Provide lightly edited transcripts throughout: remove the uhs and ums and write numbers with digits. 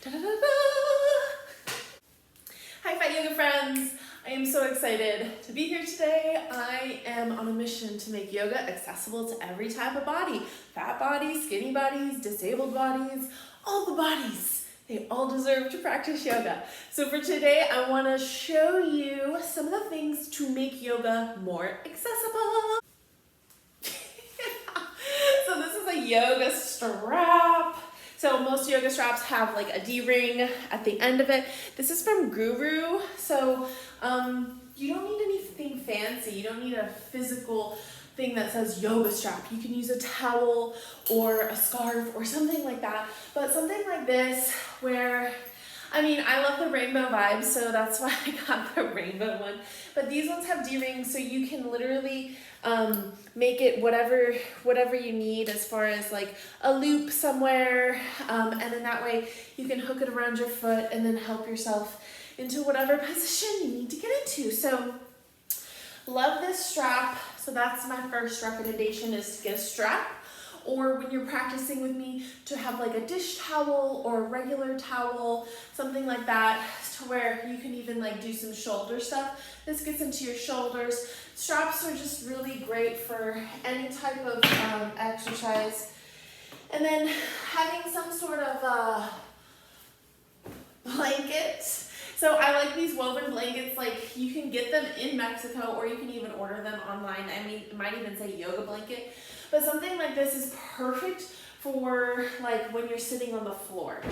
Da-da-da-da. Hi, Fat Yoga friends. I am so excited to be here today. I am on a mission to make yoga accessible to every type of body. Fat bodies, skinny bodies, disabled bodies, all the bodies. They all deserve to practice yoga. So for today, I want to show you some of the things to make yoga more accessible. So this is a yoga strap. So most yoga straps have like a D-ring at the end of it. This is from Guru. So you don't need anything fancy. You don't need a physical thing that says yoga strap. You can use a towel or a scarf or something like that. But something like this where, I mean, I love the rainbow vibes, so that's why I got the rainbow one. But these ones have D-rings, so you can literally make it whatever you need as far as like a loop somewhere, and then that way you can hook it around your foot and then help yourself into whatever position you need to get into. So love this strap. So that's my first recommendation, is to get a strap, or when you're practicing with me, to have like a dish towel or a regular towel, something like that, to where you can even like do some shoulder stuff. This gets into your shoulders. Straps are just really great for any type of exercise. And then having some sort of blanket. So I like these woven blankets. Like, you can get them in Mexico, or you can even order them online. I mean, it might even say yoga blanket. But something like this is perfect for like when you're sitting on the floor.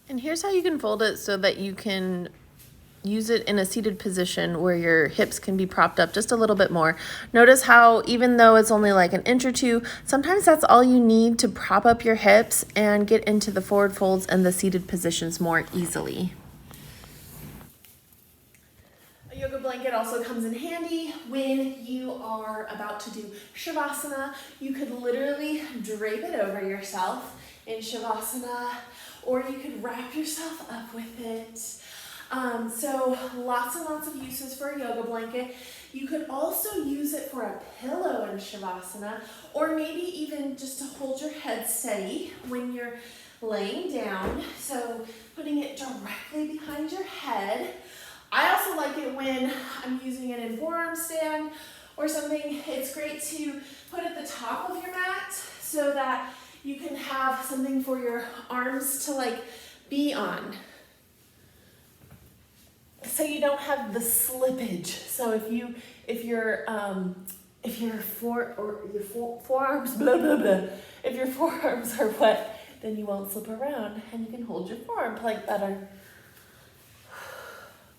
And here's how you can fold it so that you can use it in a seated position where your hips can be propped up just a little bit more. Notice how even though it's only like an inch or two, sometimes that's all you need to prop up your hips and get into the forward folds and the seated positions more easily. A yoga blanket also comes in handy when you are about to do Shavasana. You could literally drape it over yourself in Shavasana, or you could wrap yourself up with it. So lots and lots of uses for a yoga blanket. You could also use it for a pillow in Shavasana, or maybe even just to hold your head steady when you're laying down. So putting it directly behind your head. I also like it when I'm using it in forearm stand or something. It's great to put at the top of your mat so that you can have something for your arms to like be on, so you don't have the slippage. So if your forearms blah blah blah, if your forearms are wet, then you won't slip around and you can hold your forearm plank better.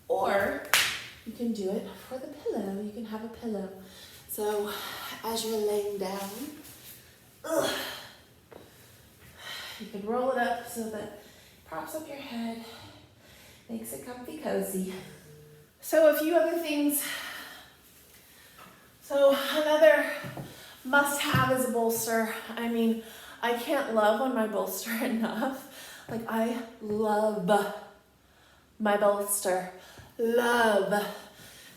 Or you can do it for the pillow. You can have a pillow. So as you're laying down, you can roll it up so that it props up your head, makes it comfy cozy. So a few other things. So another must-have is a bolster. I mean, I can't love on my bolster enough. Like, I love my bolster. Love.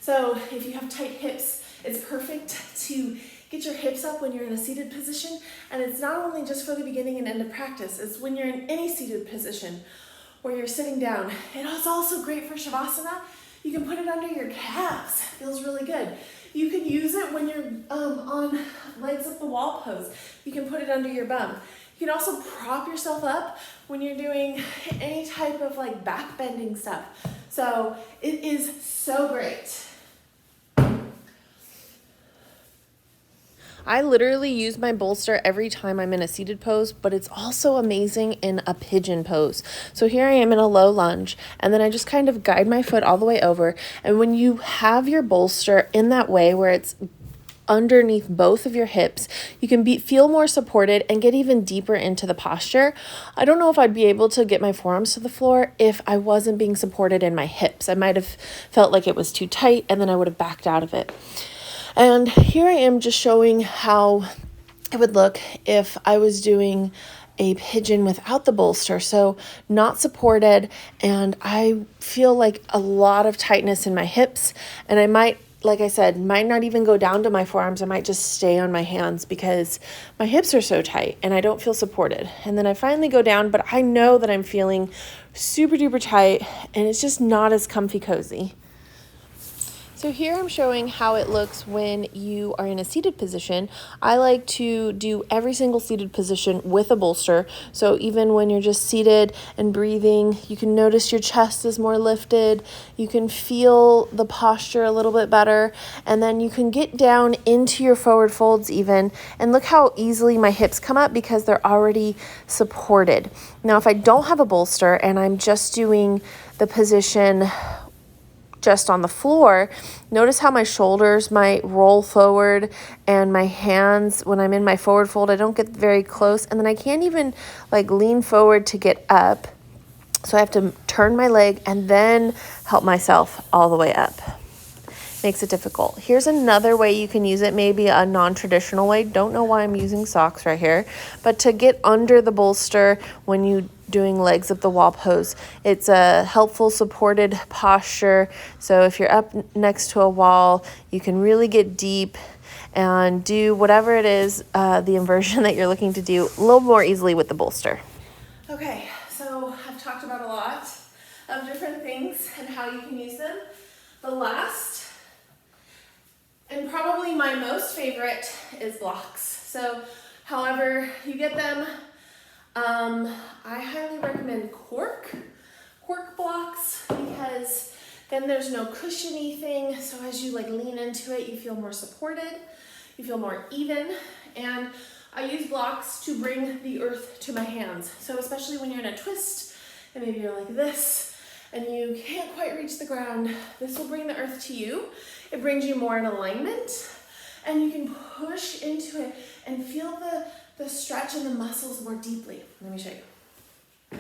So if you have tight hips, it's perfect to get your hips up when you're in a seated position. And it's not only just for the beginning and end of practice, it's when you're in any seated position where you're sitting down. And it's also great for Shavasana. You can put it under your calves. It feels really good. You can use it when you're on legs up the wall pose. You can put it under your bum. You can also prop yourself up when you're doing any type of like back bending stuff. So it is so great. I literally use my bolster every time I'm in a seated pose, but it's also amazing in a pigeon pose. So here I am in a low lunge, and then I just kind of guide my foot all the way over. And when you have your bolster in that way where it's underneath both of your hips, you can feel more supported and get even deeper into the posture. I don't know if I'd be able to get my forearms to the floor if I wasn't being supported in my hips. I might have felt like it was too tight, and then I would have backed out of it. And here I am just showing how it would look if I was doing a pigeon without the bolster. So not supported, and I feel like a lot of tightness in my hips, and I might like I said, might not even go down to my forearms. I might just stay on my hands because my hips are so tight and I don't feel supported. And then I finally go down, but I know that I'm feeling super duper tight and it's just not as comfy cozy. So here I'm showing how it looks when you are in a seated position. I like to do every single seated position with a bolster. So even when you're just seated and breathing, you can notice your chest is more lifted. You can feel the posture a little bit better. And then you can get down into your forward folds even. And look how easily my hips come up because they're already supported. Now, if I don't have a bolster and I'm just doing the position just on the floor, notice how my shoulders might roll forward and my hands, when I'm in my forward fold, I don't get very close. And then I can't even like lean forward to get up. So I have to turn my leg and then help myself all the way up. Makes it difficult. Here's another way you can use it, maybe a non-traditional way. Don't know why I'm using socks right here, but to get under the bolster when you doing legs up the wall pose. It's a helpful supported posture. So if you're up next to a wall, you can really get deep and do whatever it is, the inversion that you're looking to do a little more easily with the bolster. Okay, so I've talked about a lot of different things and how you can use them. The last and probably my most favorite is blocks. So however you get them, I highly recommend cork blocks because then there's no cushiony thing. So as you like lean into it, you feel more supported, you feel more even. And I use blocks to bring the earth to my hands. So especially when you're in a twist and maybe you're like this and you can't quite reach the ground, this will bring the earth to you. It brings you more in alignment and you can push into it and feel the stretch in the muscles more deeply. Let me show you.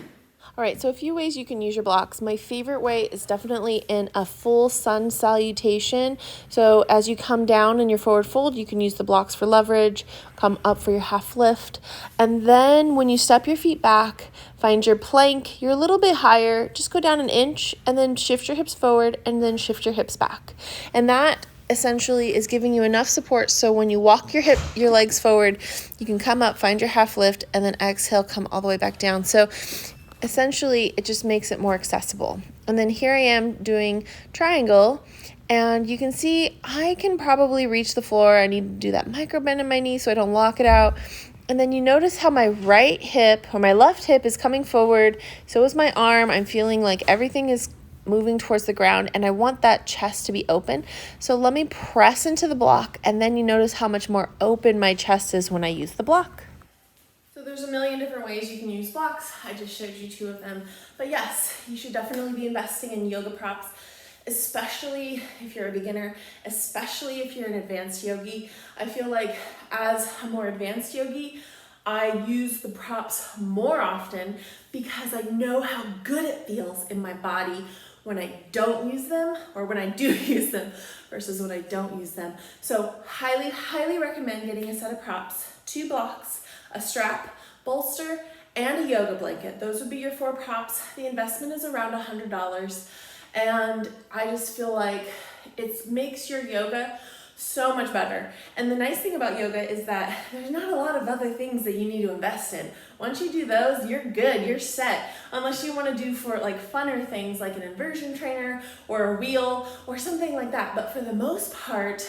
All right, so a few ways you can use your blocks. My favorite way is definitely in a full sun salutation. So as you come down in your forward fold, you can use the blocks for leverage, come up for your half lift. And then when you step your feet back, find your plank, you're a little bit higher, just go down an inch and then shift your hips forward and then shift your hips back. And that essentially is giving you enough support so when you walk your legs forward, you can come up, find your half lift, and then exhale, come all the way back down. So essentially, it just makes it more accessible. And then here I am doing triangle, and you can see I can probably reach the floor. I need to do that micro bend in my knee so I don't lock it out. And then you notice how my right hip or my left hip is coming forward. So is my arm. I'm feeling like everything is moving towards the ground, and I want that chest to be open. So let me press into the block, and then you notice how much more open my chest is when I use the block. So there's a million different ways you can use blocks. I just showed you 2 of them. But yes, you should definitely be investing in yoga props, especially if you're a beginner, especially if you're an advanced yogi. I feel like as a more advanced yogi, I use the props more often because I know how good it feels in my body when I don't use them or when I do use them versus when I don't use them. So highly, highly recommend getting a set of props, 2 blocks, a strap, bolster, and a yoga blanket. Those would be your 4 props. The investment is around $100. And I just feel like it makes your yoga so much better. And the nice thing about yoga is that there's not a lot of other things that you need to invest in. Once you do those, you're good, you're set. Unless you want to do for like funner things like an inversion trainer or a wheel or something like that. But for the most part,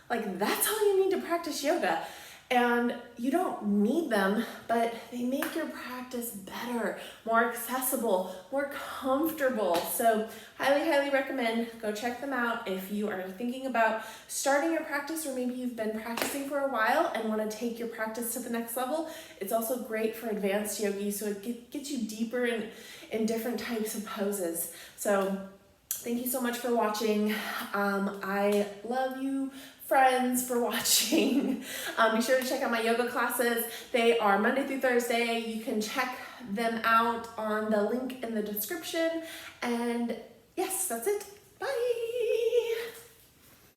like that's all you need to practice yoga. And you don't need them, but they make your practice better, more accessible, more comfortable. So highly, highly recommend go check them out if you are thinking about starting your practice, or maybe you've been practicing for a while and want to take your practice to the next level. It's also great for advanced yogis, so it gets you deeper in different types of poses. So thank you so much for watching. I love you, friends, for watching. Be sure to check out my yoga classes. They are Monday through Thursday. You can check them out on the link in the description. And yes, that's it. Bye.